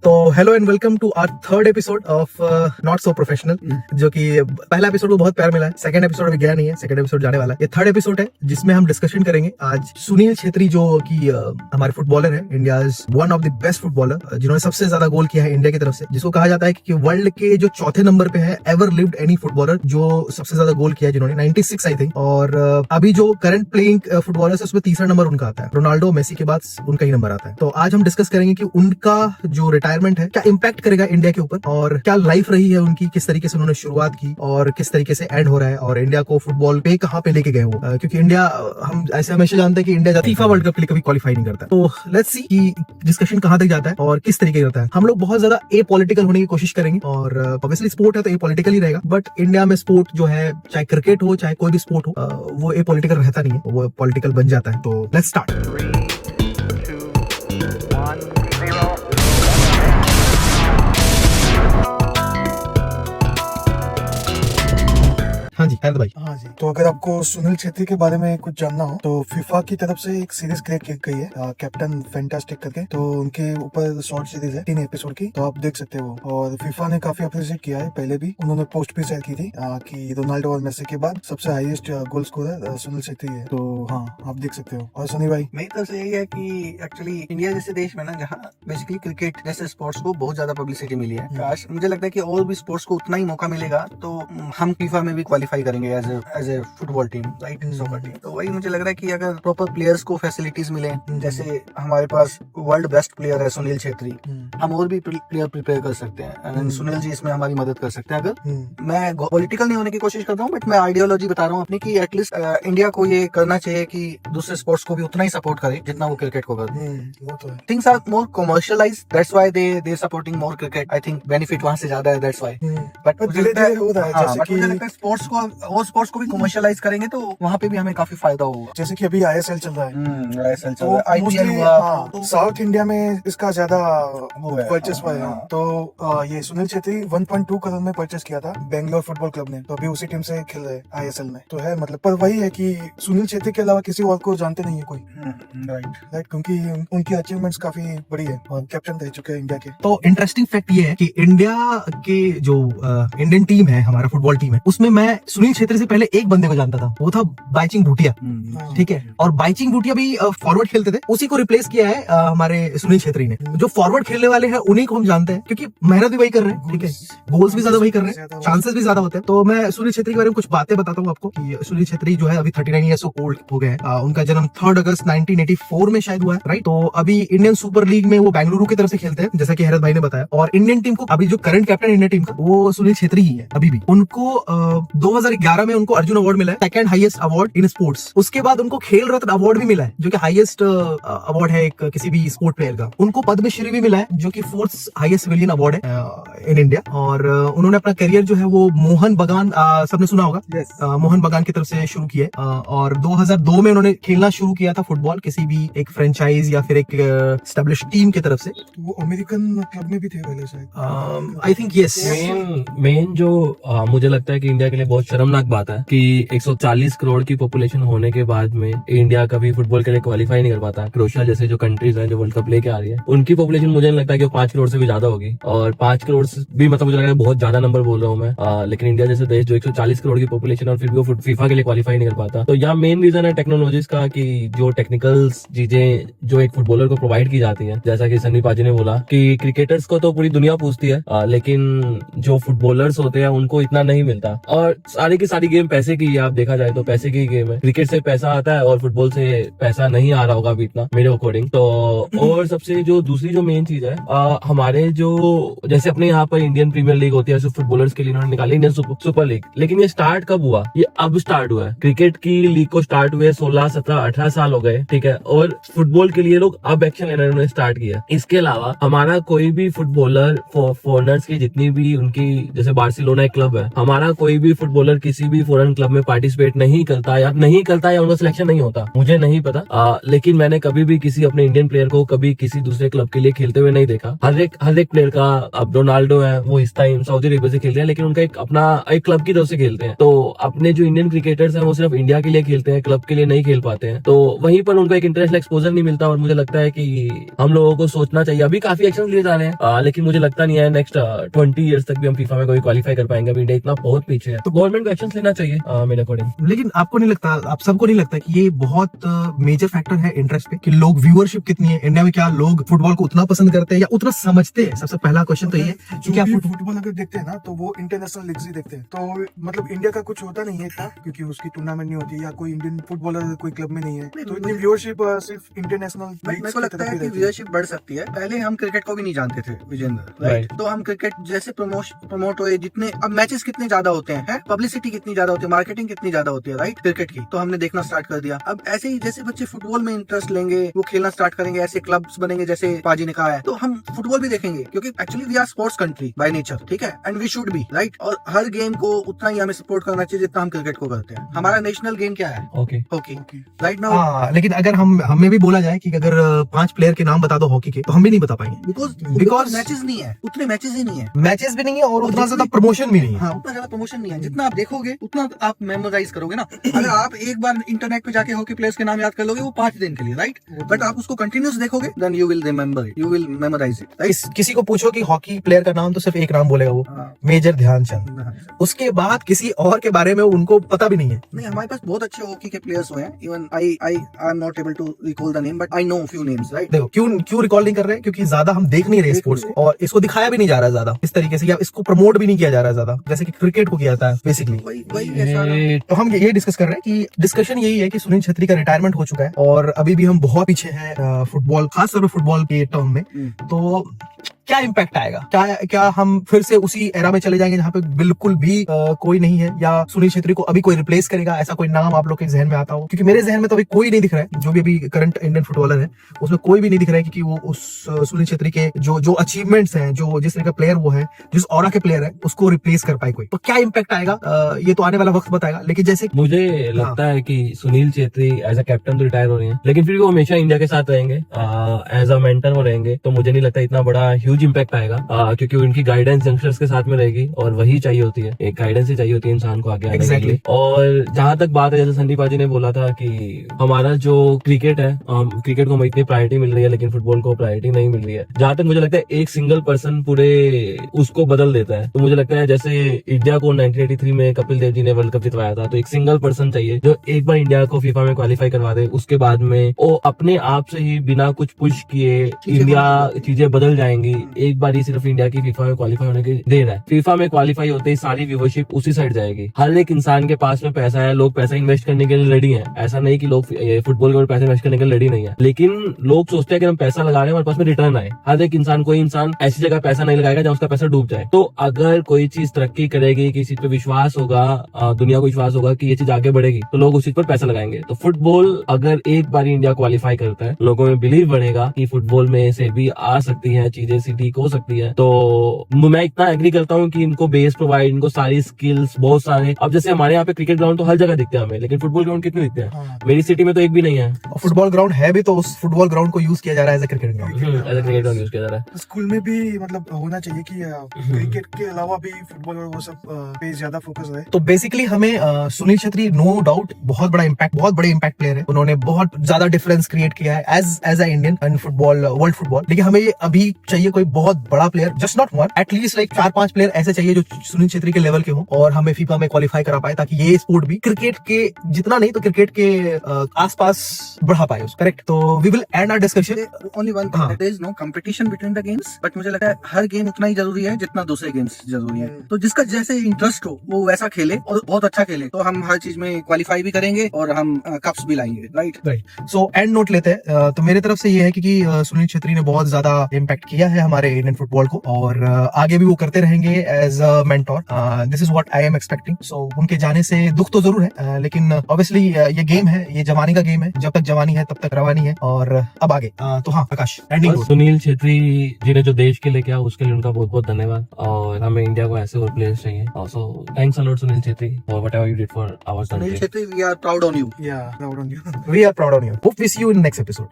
तो hello and welcome to our third episode of not so professional, जो कि पहला एपिसोड को बहुत प्यार मिला है। सेकंड एपिसोड अभी गया नहीं है, सेकंड एपिसोड जाने वाला है। ये थर्ड एपिसोड है जिसमें हम डिस्कशन करेंगे आज सुनील छेत्री, जो कि हमारे फुटबॉलर है, India one of the best footballer, जिन्होंने सबसे ज्यादा गोल किया है इंडिया की तरफ से, जिसको कहा जाता है कि वर्ल्ड के जो चौथे नंबर पे है एवर लिव्ड एनी फुटबॉलर, जो सबसे ज्यादा गोल किया है, जिन्होंने 96 आई थिंक। और अभी जो करंट प्लेइंग फुटबॉलर है उसमें तीसरा नंबर उनका आता है। रोनाल्डो, मेसी के बाद उनका ही नंबर आता है। तो आज हम डिस्कस करेंगे कि उनका जो रिटायरमेंट है क्या इम्पैक्ट करेगा इंडिया के ऊपर, और क्या लाइफ रही है उनकी, किस तरीके से उन्होंने शुरुआत की और किस तरीके से एंड हो रहा है, और इंडिया को फुटबॉल पे कहां पे लेके गए वो। क्योंकि इंडिया, हम ऐसे हमेशा जानते हैं कि इंडिया फीफा वर्ल्ड कप के लिए कभी क्वालिफाई नहीं करता। तो लेट्स सी कि डिस्कशन कहां तक जाता है और किस तरीके का होता है। हम लोग बहुत ज्यादा ए पॉलिटिकल होने की कोशिश करेंगे, और ऑब्वियसली स्पोर्ट है तो ए पॉलिटिकल ही रहेगा, बट इंडिया में स्पोर्ट जो है, चाहे क्रिकेट हो चाहे कोई भी स्पोर्ट हो, वो ए पॉलिटिकल रहता नहीं है, वो पॉलिटिकल बन जाता है। तो लेट्स स्टार्ट। हाँ जी, है भाई। हाँ जी, तो अगर आपको सुनील छेत्री के बारे में कुछ जानना हो तो फीफा की तरफ से एक सीरीज क्रिएट की गई है, कैप्टन फैंटास्टिक करके। तो उनके ऊपर शॉर्ट सीरीज है 3 एपिसोड की, तो आप देख सकते हो। और फीफा ने काफी अप्रिशिएट किया है, पहले भी उन्होंने पोस्ट भी शेयर की थी कि रोनाल्डो और मेसी के बाद सबसे highest goal scorer Sunil Chhetri है। तो हाँ, आप देख सकते हो। और सनी भाई, मेरी तरफ से यही है कि एक्चुअली इंडिया जैसे देश में ना, जहाँ बेसिकली क्रिकेट जैसे स्पोर्ट्स को बहुत ज्यादा पब्लिसिटी मिली है, काश मुझे लगता है कि और भी स्पोर्ट्स को उतना ही मौका मिलेगा तो हम फीफा में भी क्वालिफाई करेंगे as a football team, right, soccer team. तो वही मुझे लग रहा है कि अगर प्रॉपर प्लेयर्स को फैसिलिटीज मिले, जैसे हमारे पास वर्ल्ड बेस्ट प्लेयर है सुनील छेत्री, हम और भी प्लेयर प्रिपेयर कर सकते हैं। सुनील जी इसमें हमारी मदद कर सकते हैं। अगर मैं पॉलिटिकल नहीं होने की कोशिश करता हूँ, बट मैं आइडियोलॉजी बता रहा हूँ अपनी, कि एटलीस्ट इंडिया को ये करना चाहिए कि दूसरे स्पोर्ट्स को भी उतना ही सपोर्ट करे जितना वो क्रिकेट को करते हैं। Things are more commercialised, that's why they supporting more cricket. I think benefit वहां से ज्यादा है, दैट्स व्हाई। बट मुझे लगता है स्पोर्ट्स को भी कमर्शियलाइज करेंगे तो वहाँ पे भी हमें काफी फायदा होगा। जैसे कि अभी ISL चल रहा है, ISL चल रहा है, IPL हुआ, साउथ इंडिया में इसका ज्यादा परचेस हुआ है। तो ये सुनील छेत्री 1.2 करोड़ में परचेस किया था बेंगलोर फुटबॉल क्लब ने, तो अभी उसी टीम से खेल रहे हैं ISL में। तो है मतलब, पर वही है कि सुनील छेत्री के अलावा किसी और को जानते नहीं है कोई, राइट, क्योंकि उनकी अचीवमेंट्स काफी बड़ी है और कैप्टन रह चुके हैं इंडिया के। तो इंटरेस्टिंग फैक्ट ये है कि इंडिया के जो इंडियन टीम है, हमारा फुटबॉल टीम है, उसमें मैं सुनील छेत्री से पहले एक बंदे को जानता था, वो था बाईचिंग भूटिया। ठीक है, और बाईचिंग भूटिया भी फॉरवर्ड खेलते थे, उसी को रिप्लेस किया है हमारे सुनील छेत्री ने। जो फॉरवर्ड खेलने वाले हैं उन्हीं को हम जानते हैं, क्योंकि मेहनत भी वही कर रहे हैं, ठीक है, गोल्स भी ज्यादा वही कर रहे हैं, चांसेस भी ज्यादा होते हैं। तो मैं सुनील छेत्री के बारे में कुछ बातें बताता हूँ आपको कि सुनील छेत्री जो है अभी 39 ईयर्स ओल्ड हो गए हैं। उनका जन्म 3 अगस्त 1984 में शायद हुआ है, राइट। तो अभी इंडियन सुपर लीग में वो बेंगलुरु की तरफ से खेलते हैं, जैसा कि हैरत भाई ने बताया। और इंडियन टीम को अभी जो करंट कैप्टन इंडियन टीम का, वो सुनील छेत्री ही है अभी भी। उनको 2011 में उनको अर्जुन अवार्ड मिला है, second highest award in sports. उसके बाद उनको खेल रत्न अवार्ड भी मिला है, जो कि हाईएस्ट अवार्ड है एक किसी भी स्पोर्ट प्लेयर का। उनको पद्मश्री भी मिला है, जो कि 4th हाईएस्ट सिविलियन अवार्ड है इन इंडिया। और उन्होंने अपना करियर जो है वो मोहन बगान, सबने सुना होगा, मोहन बगान की तरफ से शुरू किया। और 2002 में उन्होंने खेलना शुरू किया था फुटबॉल, किसी भी एक फ्रेंचाइज या फिर एक एस्टेब्लिश टीम की तरफ से। वो अमेरिकन क्लब में भी थे पहले शायद, आई थिंक यस। मेन जो मुझे लगता है कि इंडिया के लिए बहुत शर्मनाक बात है कि 140 करोड़ की पॉपुलेशन होने के बाद में इंडिया कभी फुटबॉल के लिए क्वालिफाई नहीं कर पाता। क्रोएशिया जैसे जो कंट्रीज हैं जो वर्ल्ड कप लेके आ रही है, उनकी पॉपुलेशन मुझे नहीं लगता कि 5 करोड़ से भी ज्यादा होगी। और 5 करोड़ भी मतलब मुझे लग रहा है बहुत ज्यादा नंबर बोल रहा हूँ मैं, लेकिन इंडिया जैसे देश जो 140 करोड़ की पॉपुलेशन और फिर भी वो फीफा के लिए क्वालिफाई नहीं कर पाता। तो यहाँ मेन रीजन है टेक्नोलॉजीज का, कि जो टेक्निकल चीजें जो एक फुटबॉलर को प्रोवाइड की जाती है, जैसा कि सनी पाजी ने बोला कि क्रिकेटर्स को तो पूरी दुनिया पूछती है, लेकिन जो फुटबॉलर्स होते हैं उनको इतना नहीं मिलता। और सारी की सारी गेम पैसे की, आप देखा जाए तो पैसे की गेम है। क्रिकेट से पैसा आता है और फुटबॉल से पैसा नहीं आ रहा होगा अभी इतना, मेरे अकॉर्डिंग तो। और सबसे जो दूसरी जो मेन चीज है, हमारे जो जैसे अपने यहाँ पर इंडियन प्रीमियर लीग होती है, फुटबॉलर्स के लिए उन्होंने निकाली इंडियन सुपर लीग, लेकिन ये स्टार्ट कब हुआ? ये अब स्टार्ट हुआ है। क्रिकेट की लीग को स्टार्ट हुए 16, 17, 18 साल हो गए, ठीक है, और फुटबॉल के लिए लोग अब एक्शन लेना उन्होंने स्टार्ट किया। इसके अलावा हमारा कोई भी फुटबॉलर फॉरेनर्स की जितनी भी उनकी, जैसे बार्सिलोना एक क्लब है, हमारा कोई भी फुटबॉलर किसी भी फॉरेन क्लब में पार्टिसिपेट नहीं करता या उनका सिलेक्शन नहीं होता, मुझे नहीं पता। लेकिन मैंने कभी भी किसी अपने इंडियन प्लेयर को कभी किसी दूसरे क्लब के लिए खेलते हुए नहीं देखा। हर एक प्लेयर का, अब रोनाल्डो है वो इस टाइम सऊदी अरेबिया से खेल रहे हैं, लेकिन उनका एक क्लब की तरफ से खेलते हैं। तो अपने जो इंडियन क्रिकेटर्स हैं वो सिर्फ इंडिया के लिए खेलते हैं, क्लब के लिए नहीं खेल पाते हैं, तो वहीं पर उनको एक इंटरनेशनल एक्सपोजर नहीं मिलता। और मुझे लगता है कि हम लोगों को सोचना चाहिए, अभी काफी एक्शन लिए जा रहे हैं, लेकिन मुझे लगता नहीं है नेक्स्ट 20 ईयर्स तक भी हम फीफा में कोई क्वालिफाई कर पाएंगे। अभी इंडिया इतना बहुत पीछे है, तो गवर्नमेंट को एक्शन लेना चाहिए मेरे अकॉर्डिंग। लेकिन आपको नहीं लगता, आप सबको नहीं लगता कि ये बहुत मेजर फैक्टर है इंटरेस्ट पे, कि लोग व्यूअरशिप कितनी है इंडिया में, क्या लोग फुटबॉल को उतना पसंद करते हैं या उतना समझते हैं? सबसे पहला क्वेश्चन तो ये है कि क्या फुटबॉल अगर देखते हैं ना तो वो इंटरनेशनल लीग्स ही देखते हैं, तो मतलब इंडिया का कुछ होता नहीं है इतना, क्योंकि उसकी टूर्नामेंट नहीं होती या कोई इंडियन फुटबॉलर कोई क्लब में नहीं है, तो इतनी व्यूअरशिप सिर्फ इंटरनेशनल। मेरे को लगता है कि व्यूअरशिप बढ़ सकती है। पहले हम क्रिकेट को भी नहीं जानते थे विजेंद्र, राइट? तो हम क्रिकेट जैसे प्रमोट हुए, जितने अब मैचेस कितने ज्यादा होते हैं, पब्लिसिटी कितनी ज्यादा होती है, मार्केटिंग कितनी ज्यादा होती है, राइट, क्रिकेट की, तो हमने देखना स्टार्ट कर दिया। अब ऐसे ही जैसे बच्चे फुटबॉल में इंटरेस्ट लेंगे, वो खेलना स्टार्ट करेंगे, ऐसे क्लब्स बनेंगे जैसे पाजी ने कहा है, तो हम फुटबॉल भी देखेंगे, क्योंकि actually we are sports country by nature, ठीक है, and we should be, right. और हर गेम को उतना ही हमें सपोर्ट करना चाहिए जितना हम क्रिकेट को करते हैं। हमारा नेशनल गेम क्या है? Hockey, right now. हाँ, लेकिन अगर हमें भी बोला जाए कि अगर 5 प्लेयर के नाम बता दो हॉकी के, तो हम भी नहीं बता पाएंगे, बिकॉज मैचेस नहीं है, उतने मैचेस ही नहीं है, मैचेस भी नहीं है और उतना ज्यादा प्रमोशन भी नहीं है। हाँ, उतना ज्यादा प्रमोशन नहीं है। जितना आप देखोगे उतना आप मेमोराइज करोगे ना। अगर आप एक बार इंटरनेट पे जाके हॉकी प्लेयर्स के नाम याद कर लोगे, वो 5 दिन के लिए, राइट, बट आप उसको कंटिन्यूस देखोगे, then you will remember it, you will memorise it, right. किसी को पूछो कि हॉकी प्लेयर का नाम, तो सिर्फ एक नाम बोलेगा, वो मेजर ध्यानचंद। उसके बाद किसी और के बारे में उनको पता भी नहीं है। नहीं, हमारे पास बहुत अच्छे हॉकी के प्लेयर्स हुए हैं, even I am not able to recall the name, but I know few names, right. देखो क्यों रिकॉल नहीं कर रहे हैं, क्योंकि ज्यादा हम देख नहीं रहे स्पोर्ट्स को, और इसको दिखाया भी नहीं जा रहा ज्यादा इस तरीके से, या इसको प्रमोट भी नहीं किया जा रहा ज्यादा, जैसे कि क्रिकेट को किया जाता है बेसिकली। तो हम ये डिस्कस कर रहे हैं कि डिस्कशन यही है कि सुनील छेत्री का रिटायरमेंट हो चुका है और अभी भी हम बहुत पीछे हैं फुटबॉल, खासतौर पर फुटबॉल के टर्म में। तो क्या इम्पैक्ट आएगा? क्या हम फिर से उसी एरा में चले जाएंगे जहाँ पे बिल्कुल भी कोई नहीं है, या सुनील छेत्री को अभी कोई रिप्लेस करेगा? ऐसा कोई नाम आप लोग के जहन में आता हो? क्योंकि मेरे जहन में तो अभी कोई नहीं दिख रहा है, जो भी अभी करंट इंडियन फुटबॉलर है उसमें कोई भी नहीं दिख रहा है कि वो उस सुनील छेत्री के जो अचीवमेंट्स हैं, जो जिस तरह का प्लेयर वो है, जिस ऑरा के प्लेयर है, उसको रिप्लेस कर पाए कोई। तो क्या इम्पैक्ट आएगा ये तो आने वाला वक्त बताएगा। लेकिन जैसे मुझे लगता है कि Sunil Chhetri as a captain तो रिटायर हो रहे हैं, लेकिन फिर भी वो हमेशा इंडिया के साथ रहेंगे, एज अ मेंटर वो रहेंगे। तो मुझे नहीं लगता इतना बड़ा ह्यूज इम्पैक्ट आएगा, क्योंकि उनकी गाइडेंस यंगस्टर्स के साथ में रहेगी, और वही चाहिए होती है, एक गाइडेंस ही चाहिए होती है इंसान को आगे आने के लिए। और जहां तक बात है, जैसे संदीप जी ने बोला था कि हमारा जो क्रिकेट है, क्रिकेट को हमें इतनी प्रायोरिटी मिल रही है, लेकिन फुटबॉल को प्रायोरिटी नहीं मिल रही है। जहां तक मुझे लगता है एक सिंगल पर्सन पूरे उसको बदल देता है। तो मुझे लगता है जैसे इंडिया को 1983 में कपिल देव जी ने वर्ल्ड कप जितवाया था, तो एक सिंगल पर्सन चाहिए जो एक बार इंडिया को फीफा में क्वालिफाई करवा दे, उसके बाद में वो अपने आप से ही बिना कुछ पुश किए इंडिया चीजें बदल जाएंगी। एक बार ही सिर्फ इंडिया की फीफा में क्वालिफाई होने की देर है, फीफा में क्वालिफाई होते ही सारी व्यूवरशिप उसी साइड जाएगी। हर एक इंसान के पास में पैसा है, लोग पैसा इन्वेस्ट करने के लिए रेडी हैं। ऐसा नहीं कि लोग फुटबॉल के ऊपर पैसा इन्वेस्ट करने के लिए रेडी नहीं है, लेकिन लोग सोचते हैं कि हम पैसा लगा रहे हैं, हमारे पास में रिटर्न आए। हर एक इंसान, कोई इंसान ऐसी जगह पैसा नहीं लगाएगा जहाँ उसका पैसा डूब जाए। तो अगर कोई चीज तरक्की करेगी, किसी पे विश्वास होगा, दुनिया को विश्वास होगा कि ये चीज आगे बढ़ेगी, तो लोग उस चीज पर पैसा लगाएंगे। तो फुटबॉल अगर एक बार इंडिया क्वालिफाई करता है, लोगों में बिलीव बढ़ेगा कि फुटबॉल में से भी आ सकती है चीजें, ठीक हो सकती है। तो मैं इतना एग्री करता हूँ कि इनको बेस प्रोवाइड, इनको सारी स्किल्स बहुत सारे। अब जैसे हमारे यहाँ पे क्रिकेट ग्राउंड तो हर जगह दिखते हैं हमें, लेकिन फुटबॉल ग्राउंड कितने दिखते हैं? मेरी सिटी में तो एक भी नहीं है। फुटबॉल ग्राउंड है भी, तो उस फुटबॉल ग्राउंड को यूज किया जा रहा है as a cricket ground, as a cricket ground use किया जा रहा है। स्कूल में भी मतलब होना चाहिए कि क्रिकेट के अलावा भी फुटबॉल और वो सब पे ज्यादा फोकस है। तो बेसिकली हमें सुनील छेत्री नो डाउट बहुत बड़े इम्पैक्ट प्लेयर है। उन्होंने बहुत ज्यादा डिफरेंस क्रिएट किया है as a Indian in football, world football. लेकिन हमें अभी चाहिए कोई बहुत बड़ा player, just not one, at least like 4-5 player ऐसे चाहिए जो सुनील छेत्री के लेवल के हो और हमें फीफा में क्वालिफाई करा पाए, ताकि ये स्पोर्ट भी क्रिकेट के जितना नहीं तो क्रिकेट के आसपास बढ़ा पाए उसको। करेक्ट। तो we will end our discussion. Only one thing, there is no competition between the games, but मुझे लगता है हर गेम उतना ही जरूरी है जितना दूसरे गेम्स जरूरी है। तो जिसका जैसे इंटरेस्ट हो वो वैसा खेले और बहुत अच्छा खेले, तो हम हर चीज में क्वालिफाई भी करेंगे और हम कप्स भी लाएंगे, राइट। सो एंड नोट लेते हैं। तो मेरे तरफ से ये है कि सुनील छेत्री ने बहुत ज्यादा इम्पैक्ट किया है हमारे इंडियन फुटबॉल को, और आगे भी वो करते रहेंगे as a mentor. This is what I am expecting. So उनके जाने से दुख तो जरूर है, लेकिन ऑब्वियसली ये गेम है, ये जवानी का गेम है, जब तक जवानी है तब तक रवानी है, और अब आगे। तो हाँ प्रकाश, एंडिंग और सुनील छेत्री जी ने जो देश के लिए किया उसके लिए उनका बहुत बहुत धन्यवाद, और हमें इंडिया को ऐसे और प्लेयर्स चाहिए। So thanks a lot Sunil Chhetri for whatever you did for our Sunil country. Chhetri, we are proud on you. Yeah, proud on you. We are proud on you. Hope we see you in next episode.